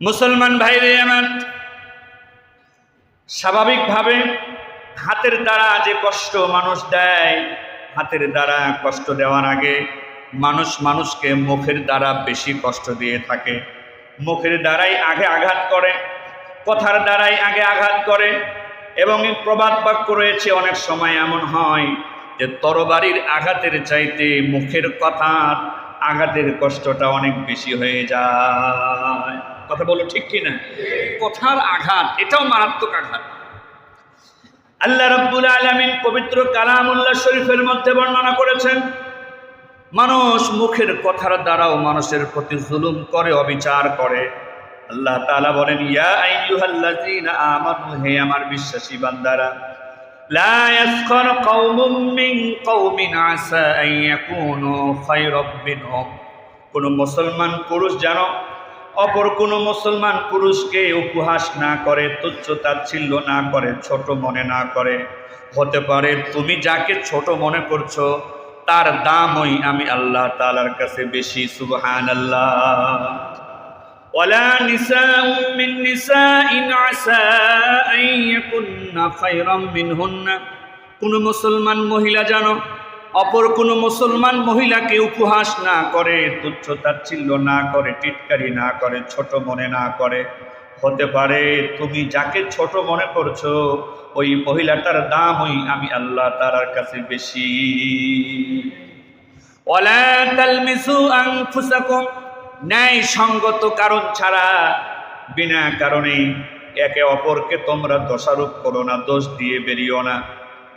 মুসলমান ভাইরে আমার, স্বাভাবিকভাবে হাতের দ্বারা যে কষ্ট মানুষ দেয়, হাতের দ্বারা কষ্ট দেওয়ার আগে মানুষ মানুষকে মুখের দ্বারা বেশি কষ্ট দিয়ে থাকে। মুখের দ্বারাই আগে আঘাত করে, কথার দ্বারাই আগে আঘাত করে। এবং এই প্রবাদ বাক্য রয়েছে, অনেক সময় এমন হয় যে তরবারির আঘাতের চাইতে মুখের কথার আঘাতের কষ্টটা অনেক বেশি হয়ে যায়। কথা বলো ঠিক কিনা? কথার আঘাত এটাও মারাত্মক আঘাত। আল্লাহ রাব্বুল আলামিন পবিত্র কালামুল্লাহ শরীফের মধ্যে বর্ণনা করেছেন, মানুষ মুখের কথার দ্বারাও মানুষের প্রতি জুলুম করে, অবিচার করে। আল্লাহ তাআলা বলেন, ইয়া আইয়ুহাল্লাযীনা আমানু, হে আমার বিশ্বাসী বান্দারা, লা ইয়াসখার কওমুম মিন কওমিন আসা আন ইয়াকুনু খায়রাম মিনহুম। কোন মুসলমান পুরুষ যেন অপর কোন মুসলমান পুরুষকে উপহাস না করে, তুচ্ছ তাচ্ছিল্য না করে, ছোট মনে না করে। হতে পারে তুমি যাকে ছোট মনে করছো তার দামই আমি আল্লাহ তাআলার কাছে বেশি। সুবহানাল্লাহ। ওয়ালা নিসাউম মিন নিসাইন আসা আন ইয়াকুননা খায়রাম মিনহুন্না। কোন মুসলমান মহিলা যেন অপর কোন মুসলমান মহিলাকে উপহাস না করে, তুচ্ছ তাচ্ছিল্য না করে, টিটকারি না করে, ছোট মনে না করে। হতে পারে তুমি যাকে ছোট মনে করছো ওই মহিলাটার দামই আমি আল্লাহ তাআলার কাছে বেশি। ওয়ালা তালমিসু আনফুসাকুম, ন্যায় সঙ্গত কারণ ছাড়া বিনা কারণে একে অপরকে তোমরা দোষারোপ করো না, দোষ দিয়ে বেরিও না।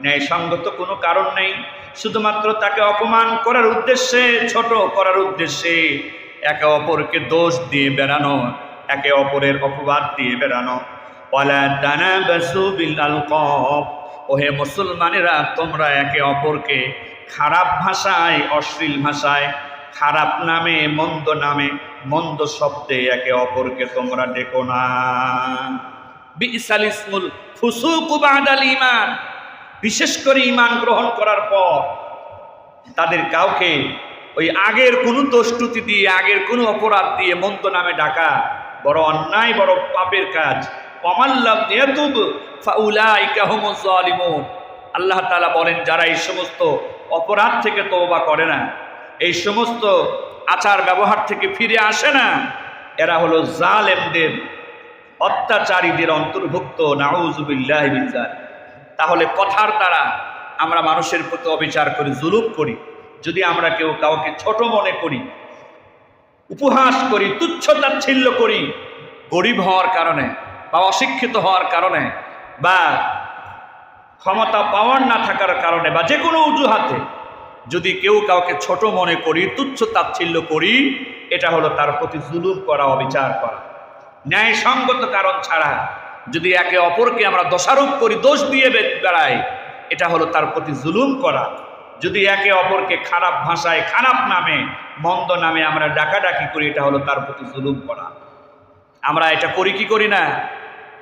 ন্যায় সঙ্গত কোনো কারণ নেই, শুধুমাত্র তাকে অপমান করার উদ্দেশ্যে, ছোট করার উদ্দেশ্যে একে অপরকে দোষ দিয়ে বেড়ানো, একে অপরের অপবাদ দিয়ে বেড়ানো। ওয়ালা তানাবাসু বিল আলকাব, ওহে মুসলমানেরা, তোমরা একে অপরকে খারাপ ভাষায়, অশ্লীল ভাষায়, খারাপ নামে, মন্দ শব্দে একে অপরকে তোমরা ডেকো না। বিসাল ইসমুল ফুসুকু বাদাল ঈমান, বিশেষ করে ঈমান গ্রহণ করার পর তাদের কাউকে ওই আগের কোনো দোষটুতি দিয়ে, আগের কোনো অপরাধ দিয়ে মন্দ নামে ডাকা বড় অন্যায়, বড় পাপের কাজ। ওয়ামাল্লাম ইয়াতুব ফাউলাইকা হুমুজ জালিমুন। আল্লাহ তাআলা বলেন, যারা এই সমস্ত অপরাধ থেকে তওবা করে না, এই সমস্ত আচার ব্যবহার থেকে ফিরে আসে না, এরা হলো জালেমদের, অত্যাচারীদের অন্তর্ভুক্ত। নাউযুবিল্লাহি মিন যালিক। তাহলে কথার দ্বারা আমরা মানুষের প্রতি অবিচার করি, জুলুম করি। যদি আমরা কেউ কাউকে ছোট মনে করি, উপহাস করি, তুচ্ছ তাচ্ছিল্য করি, গরিব হওয়ার কারণে বা অশিক্ষিত হওয়ার কারণে বা ক্ষমতা পাওয়ার না থাকার কারণে বা যে কোনো অজুহাতে যদি কেউ কাউকে ছোট মনে করি, তুচ্ছ তাচ্ছিল্য করি, এটা হলো তার প্রতি জুলুম করা, অবিচার করা। ন্যায়সঙ্গত কারণ ছাড়া যদি একে অপরকে আমরা দোষারোপ করি, দোষ দিয়ে বেড়াই, এটা হলো তার প্রতি জুলুম করা। যদি একে অপরকে খারাপ ভাষায়, খারাপ নামে, মন্দ নামে আমরা ডাকাডাকি করি, এটা হলো তার প্রতি জুলুম করা। আমরা এটা করি কি করি না?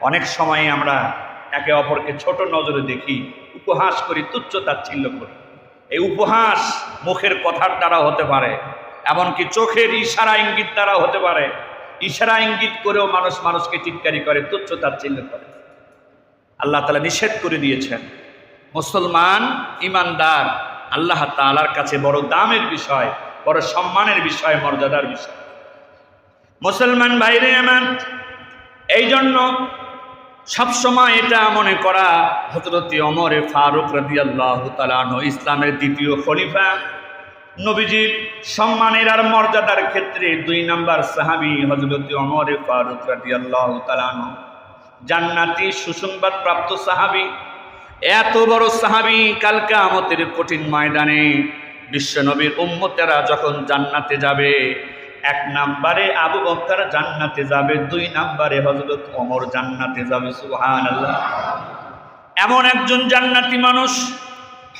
অনেক সময় আমরা একে অপরকে ছোট নজরে দেখি, উপহাস করি, তুচ্ছ তাচ্ছিল্য করি। এই উপহাস মুখের কথার দ্বারা হতে পারে, এমনকি চোখের ইশারা ইঙ্গিত দ্বারা হতে পারে। ইশারা ইঙ্গিত করেও মানুষ মানুষকে টিটকারি করে, তুচ্ছ তাচ্ছিল্য করে। আল্লাহ তাআলা নিষেধ করে দিয়েছেন। মুসলমান ঈমানদার আল্লাহ তাআলার কাছে বড় দামের বিষয়, বড় সম্মানের বিষয়, মর্যাদার বিষয়। মুসলমান ভাইরে আমার, এই জন্য সবসময় এটা মনে করা, হযরত ওমর ফারুক রাদিয়াল্লাহু তাআলা আনহু, ইসলামের দ্বিতীয় খলিফা, নবীজির সম্মানের আর মর্যাদার ক্ষেত্রে 2 নম্বর সাহাবী হযরত ওমর ফারুক রাদিয়াল্লাহু তাআলা আনহু, জান্নাতি সুসংবাদ প্রাপ্ত সাহাবী। এত বড় সাহাবী, কাল কিয়ামতের কঠিন ময়দানে বিশ্ব নবীর উম্মতেরা যখন জান্নাতে যাবে, 1 নম্বরে আবু বকর জান্নাতে যাবে, 2 নম্বরে হযরত ওমর জান্নাতে যাবে। সুবহানাল্লাহ। এমন একজন জান্নাতি মানুষ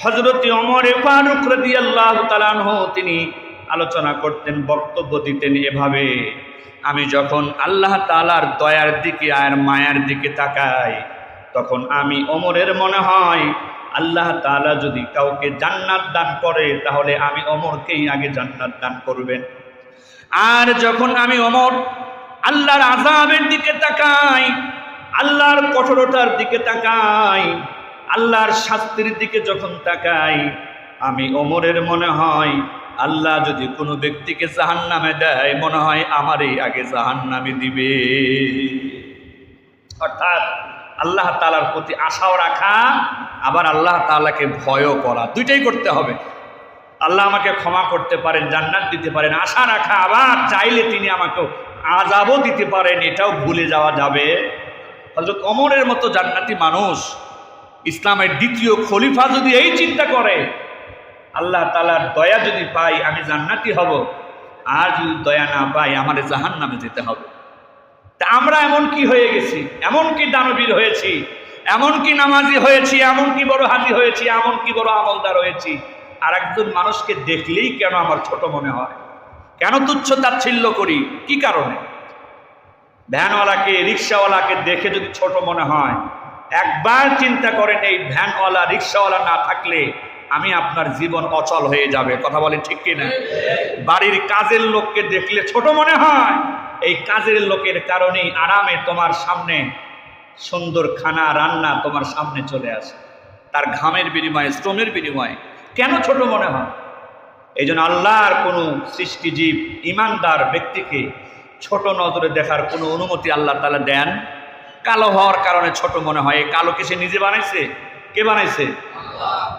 হযরত ওমর ফারুক রাদিয়াল্লাহু তাআলা আনহু, তিনি আলোচনা করতেন, বক্তব্য দিতেন এভাবে, আমি যখন আল্লাহ তাআলার দয়ার দিকে আর মায়ার দিকে তাকাই, তখন আমি ওমরের মনে হয় আল্লাহ তাআলা যদি কাউকে জান্নাত দান করে তাহলে আমি ওমরকেই আগে জান্নাত দান করবেন। আর যখন আমি ওমর আল্লাহর আযাবের দিকে তাকাই, আল্লাহর কঠোরতার দিকে তাকাই, আল্লাহর শাস্তির দিকে যখন তাকাই, আমি ওমরের মনে হয় আল্লাহ যদি কোনো ব্যক্তিকে জাহান্নামে দেয়, মনে হয় আমারই আগে জাহান্নামে দিবে। অর্থাৎ আল্লাহ তাআলার প্রতি আশাও রাখা, আবার আল্লাহ তাআলাকে ভয়ও করা, দুইটাই করতে হবে। আল্লাহ আমাকে ক্ষমা করতে পারেন, জান্নাত দিতে পারেন, আশা রাখা, আবার চাইলে তিনি আমাকে আযাবও দিতে পারেন, এটাও ভুলে যাওয়া যাবে। হযরত ওমরের মতো জান্নাতি মানুষ, ইসলামের দ্বিতীয় খলিফা যদি এই চিন্তা করে, আল্লাহ তাআলার দয়া যদি পাই আমি জান্নাতি হব, আর যদি দয়া না পাই আমাদের জাহান্নামে যেতে হবে। তা আমরা এমন কি হয়ে গেছি, এমন কি দানবীর হয়েছি, এমন কি নামাজি হয়েছি, এমন কি বড় হাজি হয়েছি, এমন কি বড় আমলদার হয়েছি, আর একজন মানুষকে দেখলেই কেন আমার ছোট মনে হয়, কেন তুচ্ছ তাচ্ছিল্য করি, কি কারণে? ভ্যানওয়ালাকে, রিক্সাওয়ালাকে দেখে যদি ছোট মনে হয়, একবার চিন্তা করেন এই ভ্যানওয়ালা, রিক্সাওয়ালা না থাকলে আমি আপনার জীবন অচল হয়ে যাবে। কথা বলেন ঠিক কিনা? বাড়ির কাজের লোককে দেখলে ছোট মনে হয়, এই কাজের লোকের কারণেই আরামে তোমার সামনে সুন্দর খানা রান্না তোমার সামনে চলে আসে, তার ঘামের বিনিময়ে, শ্রমের বিনিময়ে। কেন ছোট মনে হয়? এই জন্য আল্লাহর কোনো সৃষ্টিজীব, ইমানদার ব্যক্তিকে ছোট নজরে দেখার কোনো অনুমতি আল্লাহ তাআলা দেন। কালো হওয়ার কারণে ছোট মনে হয়, এই কালো কি সে নিজে বানাইছে? কে বানাইছে?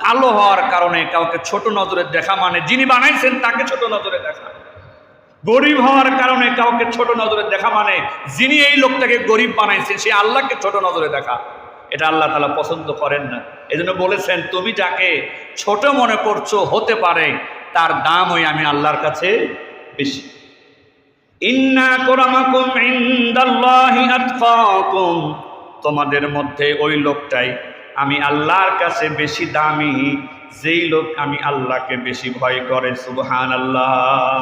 কালো হওয়ার কারণে কাউকে ছোট নজরে দেখা মানে যিনি বানাইছেন তাকে ছোট নজরে দেখা। গরিব হওয়ার কারণে কাউকে ছোট নজরে দেখা মানে যিনি এই লোকটাকে গরিব বানাইছেন সে আল্লাহকে ছোট নজরে দেখা। এটা আল্লাহ তাআলা পছন্দ করেন না। এজন্য বলেছেন তুমি যাকে ছোট মনে করছো, হতে পারে তার দামই আমি আল্লাহর কাছে বেশি। ইন্না আকরামাকুম ইনদাল্লাহি আতকাকুম, তোমাদের মধ্যে ওই লোকটাই আমি আল্লাহর কাছে বেশি দামি, যেই লোক আমি আল্লাহকে বেশি ভয় করে। সুবহানাল্লাহ।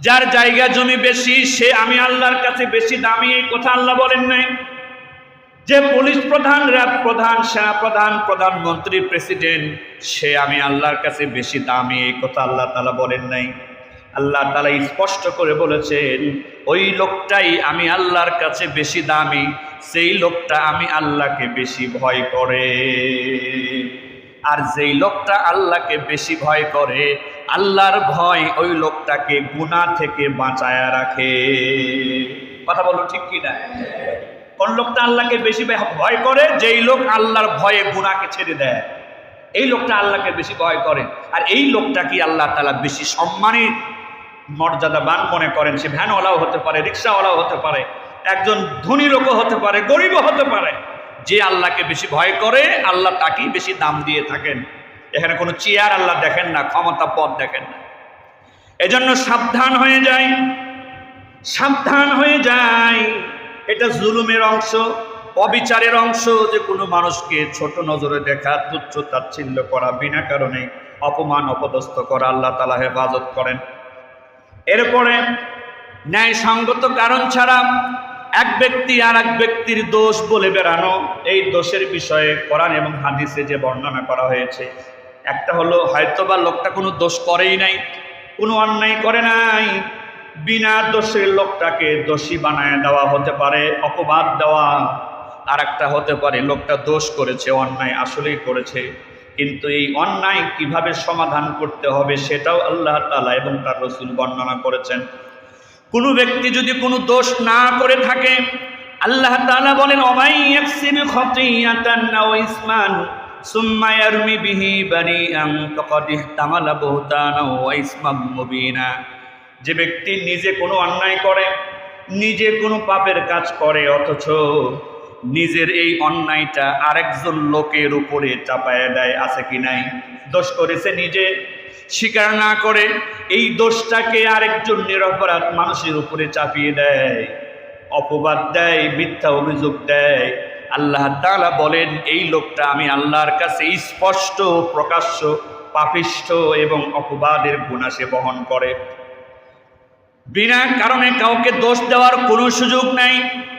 যার জায়গা জমি বেশি সে আমি আল্লাহর কাছে বেশি দামি, এই কথা আল্লাহ বলেন নাই। যে পুলিশ প্রধান, র্যাব প্রধান, সেনা প্রধান, প্রধানমন্ত্রী, প্রেসিডেন্ট, সে আমি আল্লাহর কাছে বেশি দামি, এই কথা আল্লাহ তাআলা বলেন নাই। আল্লাহ তাআলা স্পষ্ট করে বলেছেন ওই লোকটাই আমি আল্লাহর কাছে বেশি দামি, সেই লোকটা আমি আল্লাহকে বেশি ভয় করে। আর যেই লোকটা আল্লাহকে বেশি ভয় করে, আল্লাহর ভয় ওই লোকটাকে গুনাহ থেকে বাঁচায়া রাখে। কথা বলো ঠিক কি না? কোন লোকটা আল্লাহকে বেশি ভয় করে? যেই লোক আল্লাহর ভয়ে গুনাহকে ছেড়ে দেয়, এই লোকটা আল্লাহকে বেশি ভয় করে। আর এই লোকটা কি আল্লাহ তাআলা বেশি সম্মানিত, মর্যাদাবান মনে করেন। সে ভ্যানওয়ালাও হতে পারে, রিক্সাওয়ালাও হতে পারে, একজন ধনী লোকও হতে পারে, গরিবও হতে পারে। যে আল্লাহকে বেশি ভয় করে আল্লাহ তাকেই বেশি দাম দিয়ে থাকেন। এখানে কোনো চেয়ার আল্লাহ দেখেন না, ক্ষমতা পদ দেখেন না। এজন্য সাবধান হয়ে যায়, সাবধান হয়ে যায়। এটা জুলুমের অংশ, অবিচারের অংশ, যে কোনো মানুষকে ছোট নজরে দেখা, তুচ্ছ তাচ্ছিল্য করা, বিনা কারণে অপমান অপদস্থ করা। আল্লাহ তাআলা হেফাজত করেন। এরপরে ন্যায়সঙ্গত কারণ ছাড়া এক ব্যক্তি আর এক ব্যক্তির দোষ বলে বেড়ানো, এই দোষের বিষয়ে কোরআন এবং হাদিসে যে বর্ণনা করা হয়েছে, একটা হলো হয়তোবা লোকটা কোনো দোষ করেই নাই, কোনো অন্যায় করে নাই, বিনা দোষের লোকটাকে দোষী বানায় দেওয়া হতে পারে, অপবাদ দেওয়া। আর একটা হতে পারে লোকটা দোষ করেছে, অন্যায় আসলেই করেছে, কিন্তু এই অন্যায় কিভাবে সমাধান করতে হবে সেটাও আল্লাহ তাআলা এবং তার রাসূল বর্ণনা করেছেন। কোনো ব্যক্তি যদি কোনো দোষ না করে থাকে, আল্লাহ তাআলা বলেন ওমাই ইয়াকসিব খাতিয়াতান আও ইসমান সুম্মা ইয়ারমি বিহি বারিআন ফাকাদ ইহতামালা বুহতানা ওয়া ইসমান মুবিনা। যে ব্যক্তি নিজে কোনো অন্যায় করে, নিজে কোনো পাপের কাজ করে, অথচ নিজের এই অন্যায়টা আরেকজন লোকের উপরে চাপায় দেয়, আছে কি নাই? দোষ করেছে নিজে, স্বীকার না করে এই দোষটাকে আরেকজন নিরপরাধ মানুষের উপরে চাপিয়ে দেয়, অপবাদ দেয়, মিথ্যা অভিযোগ দেয়। আল্লাহ তাআলা বলেন এই লোকটা আমি আল্লাহর কাছে স্পষ্ট প্রকাশ্য পাপিষ্ঠ এবং অপবাদের গুনাহ সে বহন করে। বিনা কারণে কাউকে দোষ দেওয়ার কোনো সুযোগ নাই,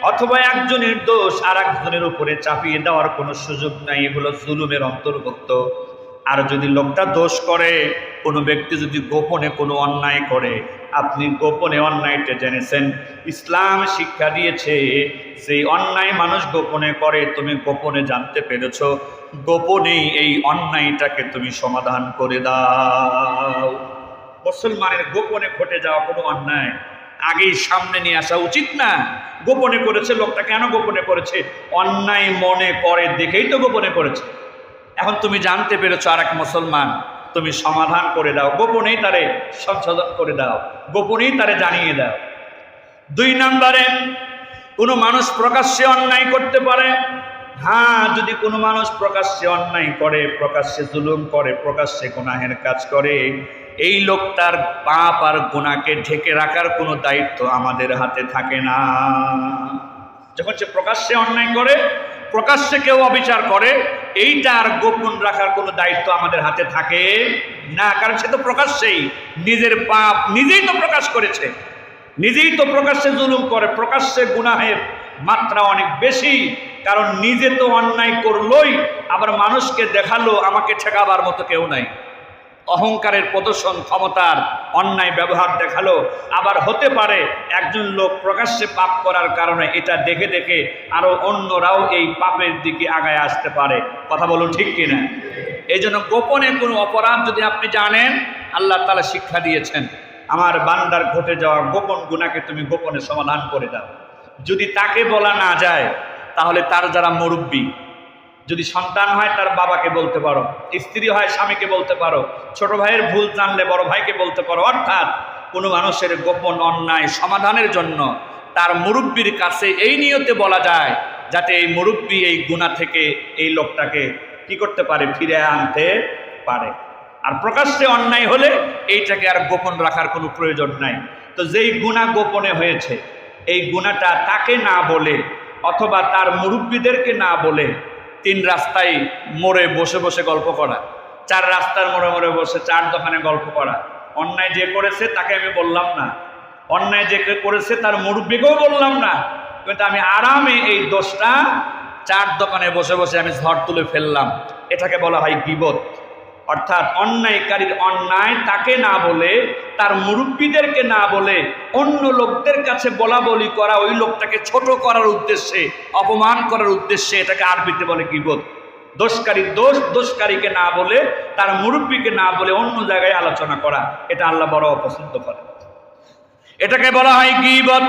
অথবা একজনের দোষ আর একজনের উপরে চাপিয়ে দেওয়ার কোনো সুযোগ নাই। এগুলো জুলুমের অন্তর্ভুক্ত। আর যদি লোকটা দোষ করে, কোনো ব্যক্তি যদি গোপনে কোনো অন্যায় করে, আপনি গোপনে অন্যায়টা জেনেছেন, ইসলাম শিক্ষা দিয়েছে সেই অন্যায় মানুষ গোপনে করে, তুমি গোপনে জানতে পেরেছ, গোপনেই এই অন্যায়টাকে তুমি সমাধান করে দাও। মুসলমানের গোপনে ঘটে যাওয়া কোনো অন্যায় আগেই সামনে নিয়ে আসা উচিত না। গোপনে করেছে, লোকটা কেন গোপনে করেছে? অন্যায় মনে করে দেখেই তো গোপনে করেছে। এখন তুমি জানতে পেরেছো আর এক মুসলমান, তুমি সমাধান করে দাও, গোপনেই তারে সংশোধন করে দাও, গোপনেই তারে জানিয়ে দাও। 2 নম্বরে, কোনো মানুষ প্রকাশ্যে অন্যায় করতে পারে। হ্যাঁ, যদি কোনো মানুষ প্রকাশ্যে অন্যায় করে, প্রকাশ্যে জুলুম করে, প্রকাশ্যে গুনাহের কাজ করে, এই লোকটার পাপ আর গুনাহকে ঢেকে রাখার কোনো দায়িত্ব আমাদের হাতে থাকে না। যখন সে প্রকাশ্যে অন্যায় করে, প্রকাশ্যে কেউ অবিচার করে, এইটা আর গোপন রাখার কোনো দায়িত্ব আমাদের হাতে থাকে না। কারণ সে তো প্রকাশ্যেই নিজের পাপ নিজেই তো প্রকাশ করেছে, নিজেই তো প্রকাশ্যে জুলুম করে, প্রকাশ্যে গুনাহের মাত্রা অনেক বেশি। কারণ নিজে তো অন্যায় করলোই, আবার মানুষকে দেখালো আমাকে ঠেকাবার মতো কেউ নাই। অহংকারের প্রদর্শন, ক্ষমতার অন্যায় ব্যবহার দেখালো। আবার হতে পারে একজন লোক প্রকাশ্যে পাপ করার কারণে এটা দেখে দেখে আরো অন্যরাও এই পাপের দিকে আগায় আসতে পারে। কথা বলুন ঠিক কিনা? এই জন্য গোপনে কোনো অপরাধ যদি আপনি জানেন, আল্লাহ তাআলা শিক্ষা দিয়েছেন, আমার বান্দার ঘটে যাওয়া গোপন গুনাহকে তুমি গোপনে সমাধান করে দাও। যদি তাকে বলা না যায়, তাহলে তার যারা মুরব্বী, যদি সন্তান হয় তার বাবাকে বলতে পারো, স্ত্রী হয় স্বামীকে বলতে পারো, ছোট ভাইয়ের ভুল জানলে বড় ভাইকে বলতে পারো। অর্থাৎ কোনো মানুষের গোপন অন্যায় সমাধানের জন্য তার মুরব্বীর কাছে এই নিয়তে বলা যায়, যাতে এই মুরব্বী এই গুনাহ থেকে এই লোকটাকে কি করতে পারে, ফিরে আনতে পারে। আর প্রকাশ্যে অন্যায় হলে এইটাকে আর গোপন রাখার কোনো প্রয়োজন নাই। তো যেই গুনাহ গোপনে হয়েছে, এই গুনাহটা তাকে না বলে অথবা তার মুরব্বীদেরকে না বলে 3 রাস্তায় মোড়ে বসে বসে গল্প করা, 4 রাস্তার মোড়ে মোড়ে বসে 4 দোকানে গল্প করা। অন্যায় যে করেছে তাকে আমি বললাম না, অন্যায় যে করেছে তার মুরব্বীকেও বললাম না, কিন্তু আমি আরামে এই দোষটা 4 দোকানে বসে বসে আমি ঝড় তুলে ফেললাম। এটাকে বলা হয় গীবত। অর্থাৎ অন্যায়কারীর অন্যায় তাকে না বলে, তার মুরব্বীদেরকে না বলে অন্য লোকদের কাছে বলা বলি করা, ওই লোকটাকে ছোট করার উদ্দেশ্যে, অপমান করার উদ্দেশ্যে, এটাকে আরবিতে বলে গীবত। দোষকারীর দোষ দোষকারীকে না বলে, তার মুরব্বীকে না বলে অন্য জায়গায় আলোচনা করা, এটা আল্লাহ বড় অপছন্দ করে। এটাকে বলা হয় গীবত।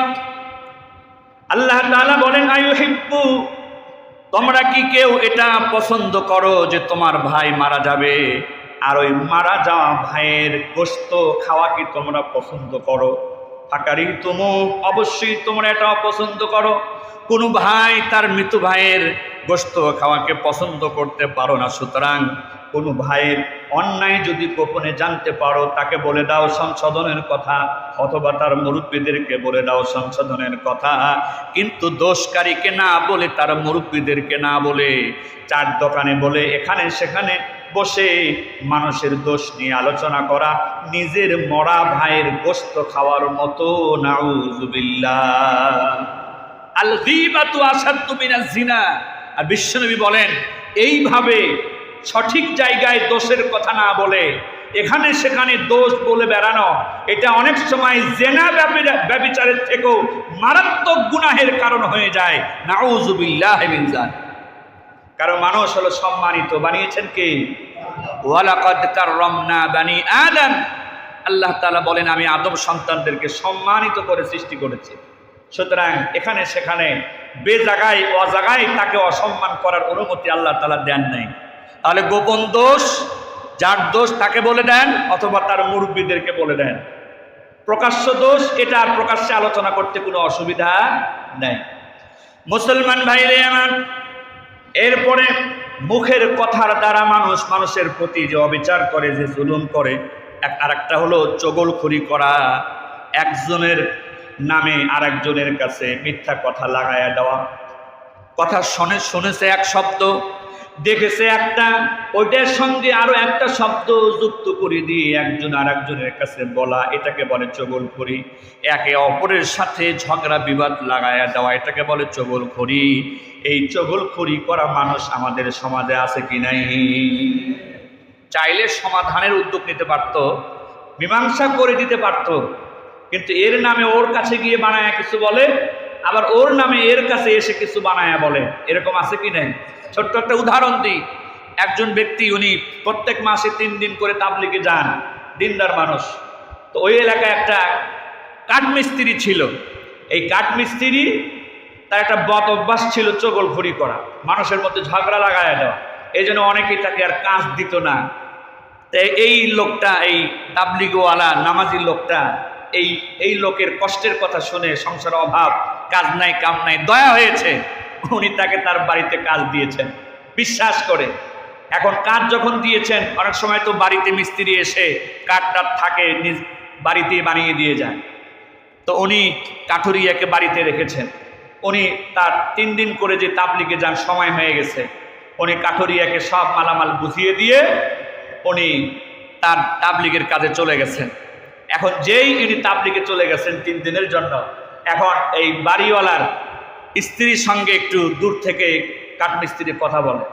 আল্লাহ তাআলা বলেন, আইয়ুহিব্বু, তোমরা কি কেউ এটা পছন্দ করো যে তোমার ভাই মারা যাবে, আর ওই মারা যাওয়া ভাইয়ের গোশত খাওয়া কি তোমরা পছন্দ করো? ফাকারি তুমু, অবশ্যই তোমরা এটা অপছন্দ করো। কোনো ভাই তার মৃত ভাইয়ের গোশত খাওয়াকে পছন্দ করতে পারো না। সুতরাং কোনো ভাইয়ের অন্যায় যদি গোপনে জানতে পারো, তাকে বলে দাও সংশোধনের কথা, অথবা তার মুরব্বীদেরকে বলে দাও সংশোধনের কথা। কিন্তু দোষকারীকে না বলে, তার মুরব্বীদেরকে না বলে, 4 দোকানে বলে এখানে সেখানে বসে মানুষের দোষ নিয়ে আলোচনা করা, নিজের মরা ভাইয়ের গোশত খাওয়ার মতো। নাউযুবিল্লাহ। আল গীবাতু আশাদ্দু মিনাজ জিনা। আর বিশ্বনবী বলেন, এইভাবে সঠিক জায়গায় দোষের কথা না বলে এখানে সেখানে দোষ বলে বেড়ানো, এটা অনেক সময় জেনা ব্যভিচারের থেকেও মারাত্মক গুনাহের কারণ হয়ে যায়। নাউযুবিল্লাহি মিন যালিক। কারণ মানুষ হলো সম্মানিত, বানিয়েছেন কে? ওয়ালাকাদ কাররামনা বানি আদম। আল্লাহ তাআলা বলেন, আমি আদম সন্তানদেরকে সম্মানিত করে সৃষ্টি করেছি। সুতরাং এখানে সেখানে বেজাগায় অজাগায় তাকে অসম্মান করার অনুমতি আল্লাহ তাআলা দেন নাই। তাহলে গোপন দোষ, যার দোষ তাকে বলে দেন, অথবা তার মুরব্বীদেরকে বলে দেন। প্রকাশ্য দোষ, এটা আর প্রকাশ্যে আলোচনা করতে কোনো অসুবিধা নাই। মুসলমান ভাইরে আমার, এরপরে মুখের কথার দ্বারা মানুষ মানুষের প্রতি যে অবিচার করে, যে জুলুম করে, আর একটা হলো চগলখড়ি করা। একজনের নামে আরেকজনের কাছে মিথ্যা কথা লাগায়া দেওয়া। কথা শুনেছে এক শব্দ, দেখেছে একটা, ওইটার সঙ্গে আরো একটা শব্দ যুক্ত করে দিয়ে একজন আরেকজনের কাছে বলা, এটাকে বলে চগলখড়ি। একে অপরের সাথে ঝগড়া বিবাদ লাগায়া দেওয়া, এটাকে বলে চগলখড়ি। এই চগলখড়ি করা মানুষ আমাদের সমাজে আছে কি নাই? চাইলে সমাধানের উদ্যোগ নিতে পারত, মীমাংসা করে দিতে পারত, কিন্তু এর নামে ওর কাছে গিয়ে বানায়া কিছু বলে, আবার ওর নামে এর কাছে এসে কিছু বানায়া বলে। এরকম আছে কি নাই? ছোট্ট একটা উদাহরণ দিই। একজন ব্যক্তি, উনি প্রত্যেক মাসে 3 দিন করে তাবলিগে যান, দিনদার মানুষ। তো ওই এলাকায় একটা কাঠমিস্ত্রি ছিল। এই কাঠমিস্ত্রি তার একটা বদ অভ্যাস ছিল চগলখড়ি করা, মানুষের মধ্যে ঝগড়া লাগায় দেওয়া। এই জন্য অনেকেই তাকে আর কাজ দিত না। এই লোকটা, এই তাবলিগওয়ালা নামাজি লোকটা, এই লোকের কষ্টের কথা শুনে, সংসার অভাব, কাজ নাই কাম নাই, দয়া হয়েছে, উনি তাকে তার বাড়িতে কাজ দিয়েছেন বিশ্বাস করে। এখন কাজ যখন দিয়েছেন, অনেক সময় তো বাড়িতে মিস্ত্রি এসে কাঠটা থাকে নিজ বাড়িতেই বানিয়ে দিয়ে যায়। তো উনি কাঠুরিয়াকে বাড়িতে রেখেছেন। উনি তার 3 দিন করে যে তাবলিগে যান, সময় হয়ে গেছে, উনি কাঠুরিয়াকে সব মালামাল বুঝিয়ে দিয়ে উনি তার তাবলিগের কাজে চলে গেছেন। এখন যেই ইনি তাবলিগে চলে গেছেন 3 দিনের জন্য, এখন এই বাড়িওয়ালার স্ত্রীর সঙ্গে একটু দূর থেকে কাঠমিস্ত্রি কথা বলে,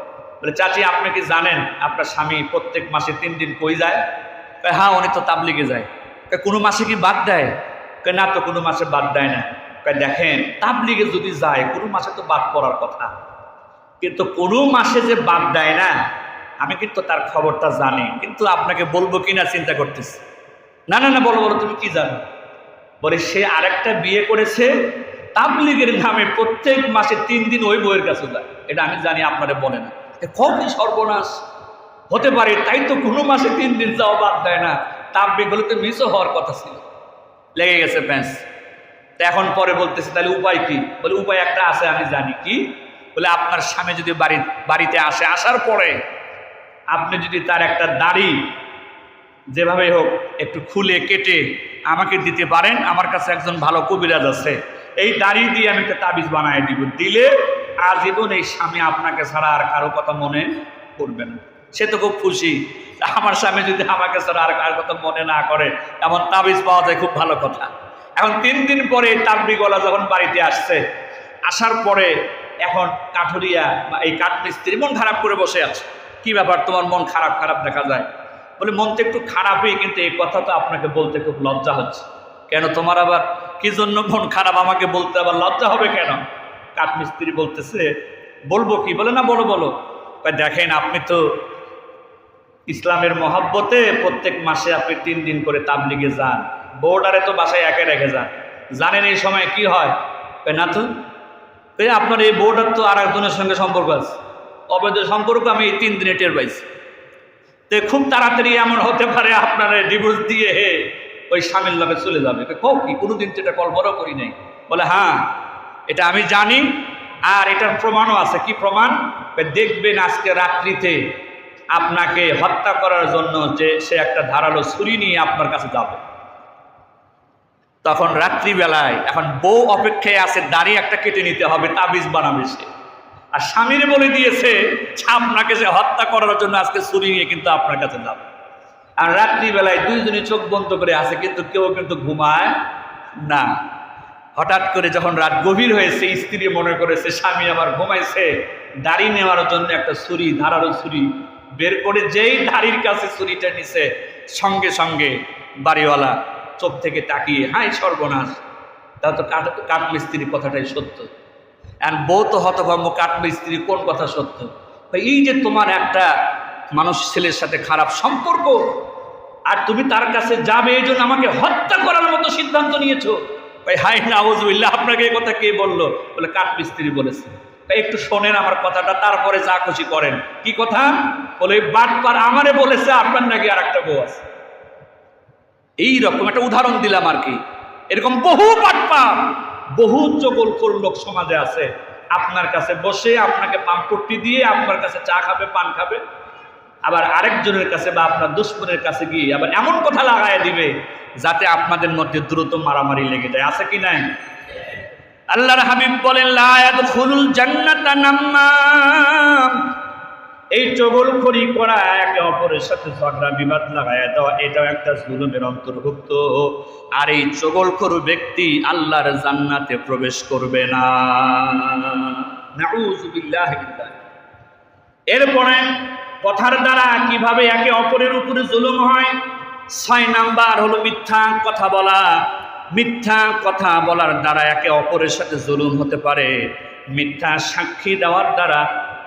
চাচি আপনি কি জানেন আপনার স্বামী প্রত্যেক মাসে 3 দিন কই যায়? হ্যাঁ, উনি তো তাবলিগে যায়। কোনো মাসে কি বাদ দেয়? না তো, কোনো মাসে বাদ দেয় না। দেখেন, তাবলিগে যদি যায় কোনো মাসে তো বাদ পড়ার কথা, কিন্তু কোনো মাসে যে বাদ দেয় না, আমি কিন্তু তার খবরটা জানি, কিন্তু আপনাকে বলবো কিনা চিন্তা করতেছি। না না না, বলো বলো, তুমি কি জানো? বলে সে আরেকটা বিয়ে করেছে, তাবলিগের নামে প্রত্যেক মাসে 3 দিন ওই বইয়ের কাছে যায়। এটা আমি জানি, আপনারা বলে না। খুবই সর্বনাশ হতে পারে, তাই তো কোনো মাসে 3 দিন যাওয়া বাদ দেয় না। তাবলিগ হলে তো মিসও হওয়ার কথা ছিল। লেগে গেছে প্যাঁচ। তো এখন পরে বলতেছে তাহলে উপায় কি? বলে উপায় একটা আছে, আমি জানি। কি? বলে আপনার স্বামী যদি বাড়িতে আসে, আসার পরে আপনি যদি তার একটা দাড়ি যেভাবে হোক একটু খুলে কেটে আমাকে দিতে পারেন, আমার কাছে একজন ভালো কবিরাজ আছে, এই দাড়ি দিয়ে আমি একটা তাবিজ বানায় দিব, দিলে আজীবন এই স্বামী আপনাকে ছাড়া আর কারো কথা মনে করবে না। সে তো খুব খুশি, আমার স্বামী যদি আমাকে ছাড়া আর কারো কথা মনে না করে, এমন তাবিজ পাওয়া যায়, খুব ভালো কথা। এখন 3 দিন পরে তাবলিগওয়ালা যখন বাড়িতে আসছে, আসার পরে এখন কাঠুরিয়া বা এই কাঠমিস্ত্রি মন খারাপ করে বসে আছে। কি ব্যাপার, তোমার মন খারাপ খারাপ দেখা যায়? বলে মন তো একটু খারাপই, কিন্তু এই কথা তো আপনাকে বলতে খুব লজ্জা হচ্ছে। কেন, তোমার আবার কি জন্য মন খারাপ? আমাকে বলতে আবার লজ্জা হবে কেন? কাঠমিস্ত্রি বলতেছে, বলবো কি? বলে না, বলো বলো। দেখেন, আপনি তো ইসলামের মহব্বতে প্রত্যেক মাসে আপনি 3 দিন করে তাবলিগে যান, বোর্ডারে তো বাসায় একে রেখে যান, জানেন এই সময় কি হয়? না তো, আপনার এই বোর্ডার তো আর একজনের সঙ্গে সম্পর্ক আছে, অবৈধ সম্পর্ক, আমি এই 3 দিনে টের পাইছি। তো খুব তাড়াতাড়ি এমন হতে পারে আপনার ডিভোর্স দিয়ে ওই স্বামীর লগে চলে যাবে। কি কোনোদিন তো এটা কল্পনাও করি নাই। বলে হ্যাঁ, এটা আমি জানি, আর এটার প্রমাণও আছে। কি প্রমাণ? দেখবেন আজকে রাত্রিতে আপনাকে হত্যা করার জন্য যে সে একটা ধারালো ছুরি নিয়ে আপনার কাছে যাবে। তখন রাত্রিবেলায় এখন বউ অপেক্ষায় আছে, দাড়ি একটা কেটে নিতে হবে, তাবিজ বানাবে সে, আর স্বামীর বলে দিয়েছে আপনাকে যে হত্যা করার জন্য আজকে ছুরি নিয়ে কিন্তু আপনার কাছে যাবে। আর রাত্রিবেলায় 2 জনই চোখ বন্ধ করে আছে, কিন্তু কেউ কিন্তু ঘুমায় না। হঠাৎ করে যখন রাত গভীর হয়েছে, স্ত্রী মনে করেছে স্বামী আমার ঘুমাইছে, দাড়ি নেওয়ার জন্য একটা ছুরি, ধারালো ছুরি বের করে যেই দাড়ির কাছে ছুরিটা নিছে, সঙ্গে সঙ্গে বাড়িওয়ালা চোখ থেকে তাকিয়ে, হাই সর্বনাশ, তা তো কাঠমিস্ত্রির কথাটাই সত্য। আর বউ তো হতভম্ব, কাঠমিস্ত্রি কোন কথা সত্য? এই যে তোমার একটা মানুষ ছেলের সাথে খারাপ সম্পর্ক, আর তুমি তার কাছে যাবে, এই জন্য আমাকে হত্যা করার মতো সিদ্ধান্ত নিয়েছো। হাই নাউজুবিল্লাহ, আপনাকে এই কথা কে বললো? বলে কাঠমিস্ত্রি বলেছে। একটু শোনেন আমার কথাটা, তারপরে যা খুশি করেন। কি কথা? বলে বাটপার আমারে বলেছে আপনার নাকি আর একটা বউ আছে। এইরকম একটা উদাহরণ দিলাম আর কি। এরকম বহু বাটপার, বহু চগলখোর লোক সমাজে আছে। আপনার কাছে বসে আপনাকে পাম্পট্টি দিয়ে আপনার কাছে চা খাবে, পান খাবে, আবার আরেকজনের কাছে বা আপনার দুশ্মনের কাছে গিয়ে আবার এমন কথা লাগায় দিবে যাতে আপনাদের মধ্যে দ্রুত মারামারি লেগে যায়। আছে কি নাই? আল্লাহর হাবিব বলেন, লা ইয়াদখুলুল জান্নাতা নাম্মাম। এই চগলখড়ি করা, একে অপরের সাথে ঝগড়া বিবাদ লাগায় দেওয়া, এটাও একটা জুলুমের অন্তর্ভুক্ত। আর এই চগলখড় ব্যক্তি আল্লাহর জান্নাতে প্রবেশ করবে না। নাউযুবিল্লাহি। এরপরে কথার দ্বারা কিভাবে একে অপরের উপরে জুলুম হয়। 6 নাম্বার হলো মিথ্যা কথা বলা। মিথ্যা কথা বলার দ্বারা একে অপরের সাথে জুলুম হতে পারে। মিথ্যা সাক্ষী দেওয়ার দ্বারা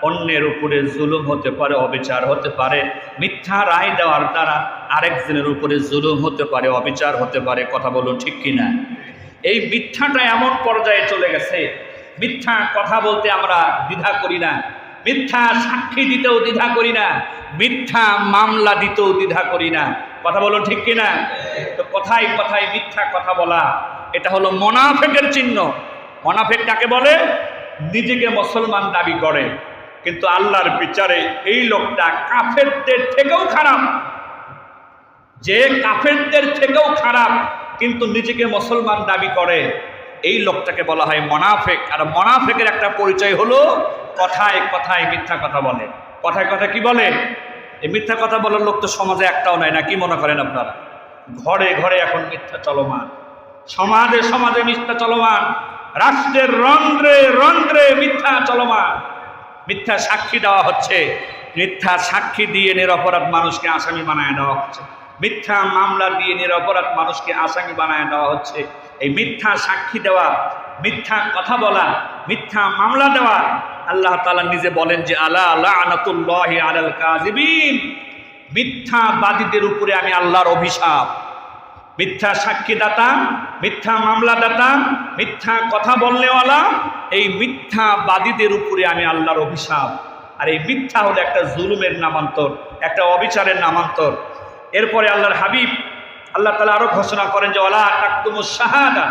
অন্যের উপরে জুলুম হতে পারে, অবিচার হতে পারে। মিথ্যা রায় দেওয়ার দ্বারা আরেকজনের উপরে জুলুম হতে পারে, অবিচার হতে পারে। কথা বলুন ঠিক কিনা? এই মিথ্যাটা এমন পর্যায়ে চলে গেছে, মিথ্যা কথা বলতে আমরা দ্বিধা করি না, মিথ্যা সাক্ষী দিতেও দ্বিধা করি না, মিথ্যা মামলা দিতেও দ্বিধা করি না। কথা বলুন ঠিক কিনা? তো কথায় কথায় মিথ্যা কথা বলা, এটা হলো মুনাফিকের চিহ্ন। মুনাফিক কাকে বলে? নিজেকে মুসলমান দাবি করে, কিন্তু আল্লাহর বিচারে এই লোকটা কাফেরদের থেকেও খারাপ। যে কাফেরদের থেকেও খারাপ কিন্তু নিজেকে মুসলমান দাবি করে, এই লোকটাকে বলা হয় মুনাফিক। আর মুনাফিকের একটা পরিচয় হলো কথায় কথায় মিথ্যা কথা বলে। কথায় কথায় কি বলে? এই মিথ্যা কথা বলার লোক তো সমাজে একটাও নাই, না কি মনে করেন আপনারা? ঘরে ঘরে এখন মিথ্যা চলমান, সমাজে সমাজে মিথ্যা চলমান, রাষ্ট্রের রন্ধ্রে রন্ধ্রে মিথ্যা চলমান। মিথ্যা সাক্ষী দেওয়া হচ্ছে, মিথ্যা সাক্ষী দিয়ে নিরপরাধ মানুষকে আসামি বানায় দেওয়া হচ্ছে, মিথ্যা মামলা দিয়ে নিরপরাধ মানুষকে আসামি বানায় দেওয়া হচ্ছে। এই মিথ্যা সাক্ষী দেওয়া, মিথ্যা কথা বলা, মিথ্যা মামলা দেওয়া, আল্লাহ তাআলা নিজে বলেন যে আলা লানাতুল্লাহি আলাল কাযিবিন, মিথ্যাবাদীদের উপরে আমি আল্লাহর অভিশাপ। মিথ্যা সাক্ষীদাতা, মিথ্যা মামলাদাতা, মিথ্যা কথা বললেওয়ালা, এই মিথ্যাবাদীদের উপরে আমি আল্লাহর অভিশাপ। আর এই মিথ্যা হলো একটা জুলুমের নামান্তর, একটা অবিচারের নামান্তর। এরপরে আল্লাহর হাবিব আল্লাহ তাআলা আরো ঘোষণা করেন যে ওয়ালা তাকতুমুশ শাহাদা,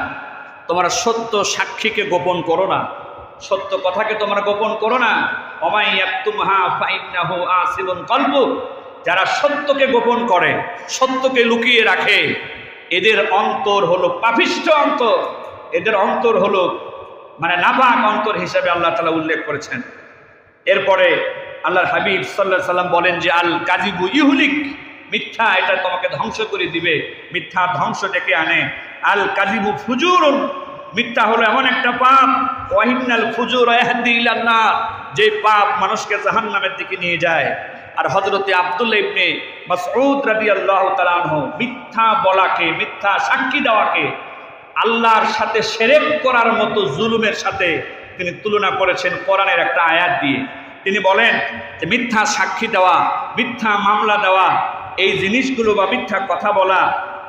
তোমরা সত্য সাক্ষীকে গোপন করো না, সত্য কথাকে তোমরা গোপন করো না। ওমাই ইয়াকতুমহা ফাইন্নাহু আসিবুন কলবু, যারা সত্যকে গোপন করে, সত্যকে লুকিয়ে রাখে, এদের অন্তর হলো পাপিষ্ঠ অন্তর, এদের অন্তর হলো মানে নাপাক অন্তর হিসেবে আল্লাহ তাআলা উল্লেখ করেছেন। এরপরে আল্লাহর হাবিব সাল্লাল্লাহু আলাইহি সাল্লাম বলেন যে আল কাযিবু ইহলিক, মিথ্যা এটা তোমাকে ধ্বংস করে দিবে, মিথ্যা ধ্বংস ডেকে আনে। আল কাযিবু ফুজুরুন, মিথ্যা হলো এমন একটা পাপ, ওয়াহিনাল ফুজুর ইয়াহদি ইলান নার, যে পাপ মানুষকে জাহান্নামের দিকে নিয়ে যায়। আর হযরতে আব্দুল্লাহ ইবনে মাসউদ রাদিয়াল্লাহু তাআলা আনহু মিথ্যা বলাকে, মিথ্যা সাক্ষী দেওয়াকে আল্লাহর সাথে শিরক করার মতো জুলুমের সাথে তিনি তুলনা করেছেন কোরআনের একটা আয়াত দিয়ে। তিনি বলেন যে মিথ্যা সাক্ষী দেওয়া, মিথ্যা মামলা দেওয়া, এই জিনিসগুলো বা মিথ্যা কথা বলা,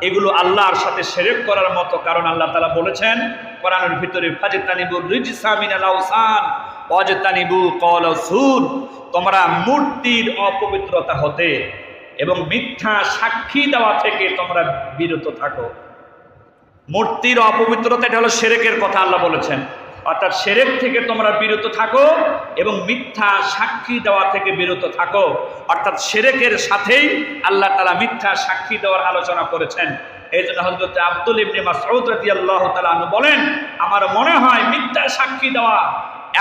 এগুলো আল্লাহর সাথে শিরক করার মতো। কারণ আল্লাহ তাআলা বলেছেন কোরআনের ভিতরে ফাজতানিবুর রিজসা মিনাল আওসান ওয়াজতানিবু কওলা যুর, তোমরা মূর্তির অপবিত্রতা হতে এবং মিথ্যা সাক্ষী দেওয়া থেকে তোমরা বিরত থাকো। মূর্তির অপবিত্রতা এটা হলো শিরকের কথা আল্লাহ বলেছেন, অর্থাৎ শিরক থেকে তোমরা বিরত থাকো এবং মিথ্যা সাক্ষী দেওয়া থেকে বিরত থাকো। অর্থাৎ শিরকের সাথেই আল্লাহ তাআলা মিথ্যা সাক্ষী দেওয়ার আলোচনা করেছেন। এই জন্য হযরত আব্দুল ইবনে মাসউদ রাদিয়াল্লাহু তাআলা আনহু বলেন, আমার মনে হয় মিথ্যা সাক্ষী দেওয়া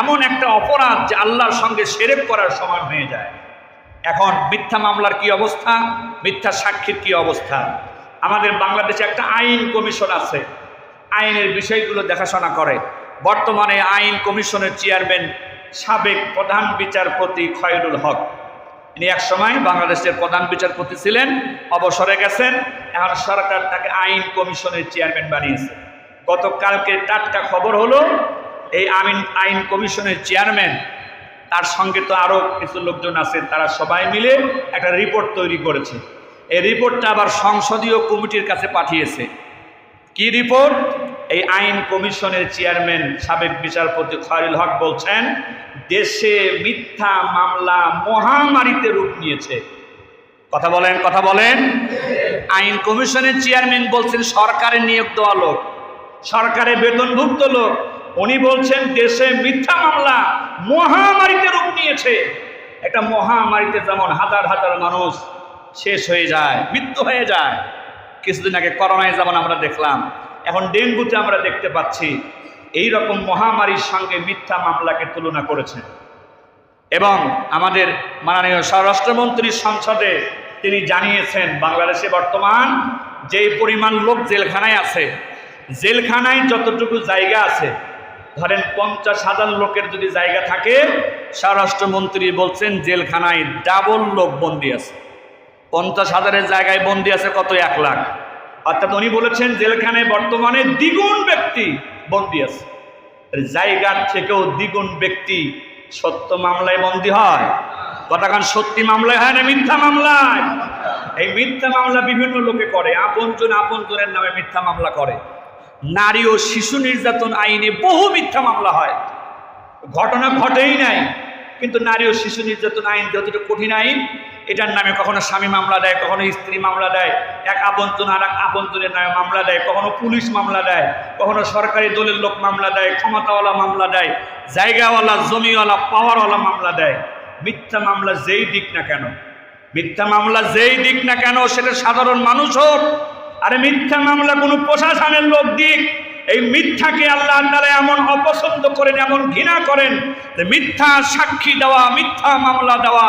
এমন একটা অপরাধ যে আল্লাহর সঙ্গে শিরক করার সমান হয়ে যায়। এখন মিথ্যা মামলার কি অবস্থা, মিথ্যা সাক্ষীর কি অবস্থা? আমাদের বাংলাদেশে একটা আইন কমিশন আছে, আইনের বিষয়গুলো দেখাশোনা করে। বর্তমানে আইন কমিশনের চেয়ারম্যান সাবেক প্রধান বিচারপতি খয়রুল হক, ইনি এক সময় বাংলাদেশের প্রধান বিচারপতি ছিলেন, অবসরে গেছেন। এখন সরকার তাকে আইন কমিশনের চেয়ারম্যান বানিয়েছে। গতকালকে টাটকা খবর হলো এই আইন কমিশনের চেয়ারম্যান, তার সঙ্গে তো আরও কিছু লোকজন আছে, তারা সবাই মিলে একটা রিপোর্ট তৈরি করেছে। এই রিপোর্টটা আবার সংসদীয় কমিটির কাছে পাঠিয়েছে। কি রিপোর্ট? এই আইন কমিশনের চেয়ারম্যান সাবেক বিচারপতি খয়রুল হক বলছেন, দেশে মিথ্যা মামলা মহামারীতে রূপ নিয়েছে। কথা বলেন, কথা বলেন। আইন কমিশনের চেয়ারম্যান বলছেন সরকারের নিয়োগ দেওয়া লোক, সরকারের বেতনভুক্ত লোক, উনি বলছেন দেশে মিথ্যা মামলা মহামারীতে রূপ নিয়েছে। একটা মহামারীতে যেমন হাজার হাজার মানুষ শেষ হয়ে যায়, মৃত্যু হয়ে যায়, কিছুদিন আগে করোনায় যেমন আমরা দেখলাম, এখন ডেঙ্গুতে আমরা দেখতে পাচ্ছি, এই রকম মহামারীর সঙ্গে মিথ্যা মামলাকে তুলনা করেছেন। এবং আমাদের মাননীয় স্বরাষ্ট্রমন্ত্রী সংসদে তিনি জানিয়েছেন বাংলাদেশে বর্তমান যে পরিমাণ লোক জেলখানায় আছে, জেলখানায় যতটুকু জায়গা আছে, ধরেন 50,000 লোকের যদি জায়গা থাকে, স্বরাষ্ট্রমন্ত্রী বলছেন জেলখানায় ডাবল লোক বন্দী আছে, 50,000-এর জায়গায় বন্দী আছে কত, 1 লাখ। অর্থাৎ উনি বলেছেন জেলখানায় বর্তমানে দ্বিগুণ ব্যক্তি বন্দী আছে। জায়গার থেকেও দ্বিগুণ ব্যক্তি সত্য মামলায় বন্দী হয়। কথাখান সত্যি মামলায় হয় না মিথ্যা মামলায়? এই মিথ্যা মামলা বিভিন্ন লোকে করে, আপনজনের নামে মিথ্যা মামলা করে। নারী ও শিশু নির্যাতন আইনে বহু মিথ্যা মামলা হয়, ঘটনা ঘটেই নাই, কিন্তু নারী ও শিশু নির্যাতন আইন যতটা কঠিন আইন, এটার নামে কখনো স্বামী মামলা দেয়, কখনো স্ত্রী মামলা দেয়, এক আপনজন আর এক আপনজনের নামে মামলা দেয়, কখনো পুলিশ মামলা দেয়, কখনো সরকারি দলের লোক মামলা দেয়, ক্ষমতাওয়ালা মামলা দেয়, জায়গাওয়ালা জমিওয়ালা পাওয়ারওয়ালা মামলা দেয়। মিথ্যা মামলা যেই দিক না কেন, মিথ্যা মামলা যেই দিক না কেন, সেটা সাধারণ মানুষ হোক, আরে মিথ্যা মামলা কোনো প্রশাসনের লোক দিক, এই মিথ্যাকে আল্লাহ তাআলা এমন অপছন্দ করেন, এমন ঘৃণা করেন যে মিথ্যা সাক্ষী দেওয়া, মিথ্যা মামলা দেওয়া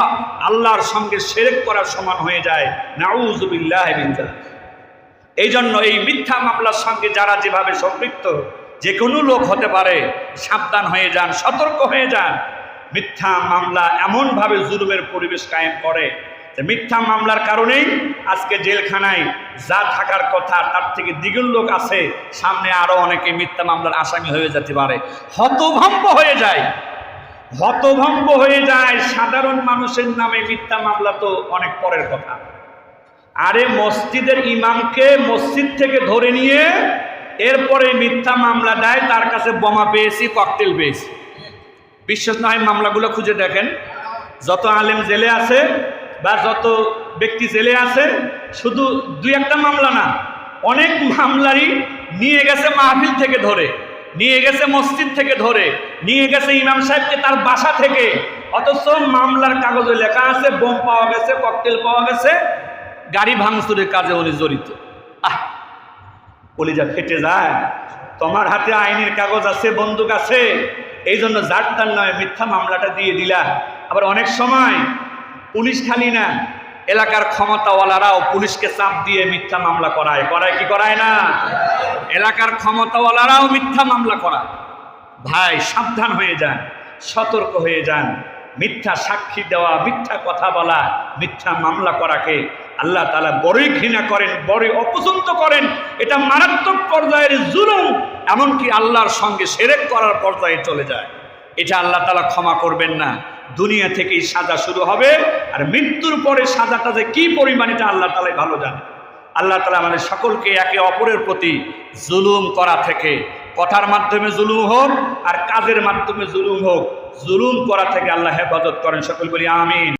আল্লাহর সঙ্গে শিরক করার সমান হয়ে যায়। নাউযুবিল্লাহি মিন যালিক। এই জন্য এই মিথ্যা মামলার সঙ্গে যারা যেভাবে সম্পৃক্ত, যে কোনো লোক হতে পারে, সাবধান হয়ে যান, সতর্ক হয়ে যান। মিথ্যা মামলা এমনভাবে জুলুমের পরিবেশ কায়েম করে যে মিথ্যা মামলার কারণেই আজকে জেলখানায় যা থাকার কথা তার থেকে দ্বিগুণ লোক আছে, সামনে আরো অনেকে মিথ্যা মামলার আসামি হয়ে যেতে পারে। হতভম্ব হয়ে যায়, হতভম্ব হয়ে যায়। সাধারণ মানুষের নামে মিথ্যা মামলা তো অনেক পরের কথা। আরে মসজিদের ইমামকে মসজিদ থেকে ধরে নিয়ে এরপরে মিথ্যা মামলা দেয়, তার কাছে বোমা পেয়েছি, ককটেল পেয়েছি। বিশ্বাস না হয় মামলাগুলো খুঁজে দেখেন, যত আলেম জেলে আছে বা যত ব্যক্তি জেলে আছে, শুধু 2-1টা মামলা না, অনেক মামলারই নিয়ে গেছে মাহফিল থেকে ধরে, নিয়ে গেছে মসজিদ থেকে ধরে, নিয়ে গেছে ইমাম সাহেবকে তার বাসা থেকে, অথচ মামলার কাগজে লেখা আছে বোম পাওয়া গেছে, ককটেল পাওয়া গেছে, গাড়ি ভাঙচুরের কাজে উনি জড়িত। কলিজা ফেটে যায়। তোমার হাতে আইনের কাগজ আছে, বন্দুক আছে, এই জন্য যার তার নয় মিথ্যা মামলাটা দিয়ে দিলা। আবার অনেক সময় পুলিশ খালি না, এলাকার ক্ষমতাওয়ালারাও পুলিশকে চাপ দিয়ে মিথ্যা মামলা করায় কি করায় না? এলাকার ক্ষমতাওয়ালারাও মিথ্যা মামলা করায়। ভাই সাবধান হয়ে যান, সতর্ক হয়ে যান। মিথ্যা সাক্ষী দেওয়া, মিথ্যা কথা বলা, মিথ্যা মামলা করাকে আল্লাহ তাআলা বড়ই ঘৃণা করেন, বড়ই অপছন্দ করেন। এটা মারাত্মক পর্যায়ের জুলুম, এমনকি আল্লাহর সঙ্গে শিরক করার পর্যায়ে চলে যায়। এটা আল্লাহ তাআলা ক্ষমা করবেন না। দুনিয়া থেকেই সাজা শুরু হবে, আর মৃত্যুর পরে সাজাটা যে কি পরিমাণ এটা আল্লাহ তাআলাই ভালো জানে। আল্লাহ তাআলা আমাদের সকলকে একে অপরের প্রতি জুলুম করা থেকে, কথার মাধ্যমে জুলুম হোক আর কাজের মাধ্যমে জুলুম হোক, জুলুম করা থেকে আল্লাহ হেফাজত করেন। সকল বলি আমিন।